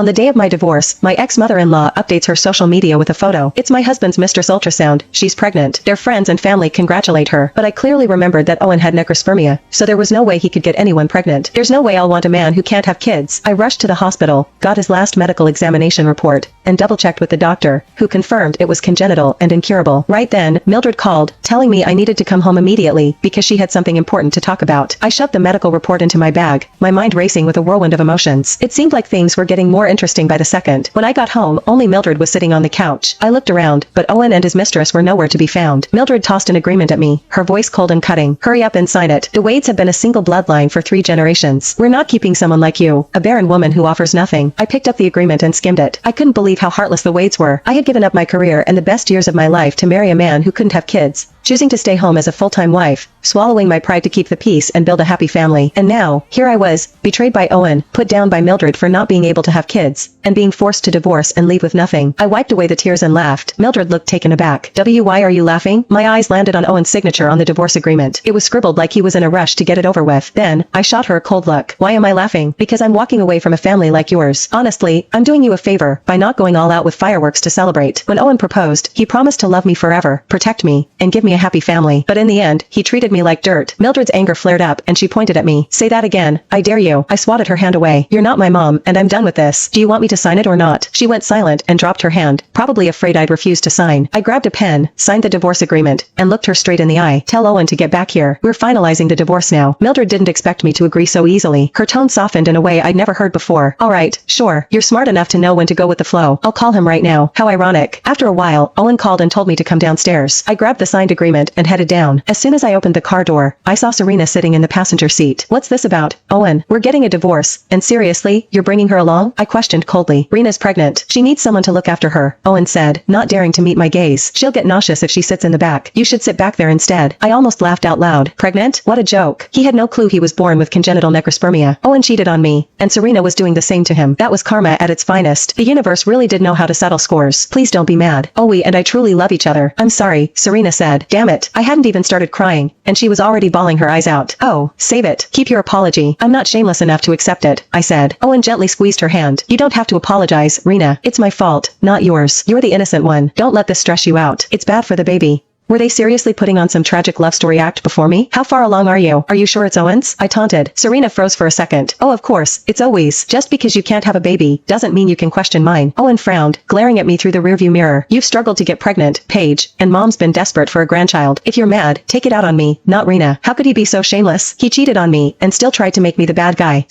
On the day of my divorce, my ex-mother-in-law updates her social media with a photo. It's my husband's mistress ultrasound. She's pregnant. Their friends and family congratulate her. But I clearly remembered that Owen had necrospermia, so there was no way he could get anyone pregnant. There's no way I'll want a man who can't have kids. I rushed to the hospital, got his last medical examination report, and double-checked with the doctor, who confirmed it was congenital and incurable. Right then, Mildred called, telling me I needed to come home immediately because she had something important to talk about. I shoved the medical report into my bag, my mind racing with a whirlwind of emotions. It seemed like things were getting more interesting by the second. When I got home, only Mildred was sitting on the couch. I looked around, but Owen and his mistress were nowhere to be found. Mildred tossed an agreement at me, her voice cold and cutting. Hurry up and sign it. The Wades have been a single bloodline for 3 generations. We're not keeping someone like you, a barren woman who offers nothing. I picked up the agreement and skimmed it. I couldn't believe how heartless the Wades were. I had given up my career and the best years of my life to marry a man who couldn't have kids, choosing to stay home as a full-time wife, swallowing my pride to keep the peace and build a happy family. And now, here I was, betrayed by Owen, put down by Mildred for not being able to have kids, and being forced to divorce and leave with nothing. I wiped away the tears and laughed. Mildred looked taken aback. Why are you laughing? My eyes landed on Owen's signature on the divorce agreement. It was scribbled like he was in a rush to get it over with. Then, I shot her a cold look. Why am I laughing? Because I'm walking away from a family like yours. Honestly, I'm doing you a favor by not going all out with fireworks to celebrate. When Owen proposed, he promised to love me forever, protect me, and give me a happy family. But in the end, he treated me like dirt. Mildred's anger flared up, and she pointed at me. Say that again. I dare you. I swatted her hand away. You're not my mom, and I'm done with this. Do you want me to sign it or not? She went silent and dropped her hand, probably afraid I'd refuse to sign. I grabbed a pen, signed the divorce agreement, and looked her straight in the eye. Tell Owen to get back here. We're finalizing the divorce now. Mildred didn't expect me to agree so easily. Her tone softened in a way I'd never heard before. Alright, sure. You're smart enough to know when to go with the flow. I'll call him right now. How ironic. After a while, Owen called and told me to come downstairs. I grabbed the signed agreement and headed down. As soon as I opened the car door, I saw Serena sitting in the passenger seat. What's this about? Owen, we're getting a divorce. And seriously, you're bringing her along? I questioned coldly. Rena's pregnant. She needs someone to look after her, Owen said, not daring to meet my gaze. She'll get nauseous if she sits in the back. You should sit back there instead. I almost laughed out loud. Pregnant? What a joke. He had no clue he was born with congenital necrospermia. Owen cheated on me, and Serena was doing the same to him. That was karma at its finest. The universe really did know how to settle scores. Please don't be mad. Owie and I truly love each other. I'm sorry, Serena said. Damn it. I hadn't even started crying, and she was already bawling her eyes out. Oh, save it. Keep your apology. I'm not shameless enough to accept it, I said. Owen gently squeezed her hand. You don't have to apologize, Rena. It's my fault, not yours. You're the innocent one. Don't let this stress you out. It's bad for the baby. Were they seriously putting on some tragic love story act before me? How far along are you? Are you sure it's Owen's? I taunted. Serena froze for a second. Oh, of course, it's always. Just because you can't have a baby doesn't mean you can question mine. Owen frowned, glaring at me through the rearview mirror. You've struggled to get pregnant, Paige, and Mom's been desperate for a grandchild. If you're mad, take it out on me, not Rena. How could he be so shameless? He cheated on me and still tried to make me the bad guy.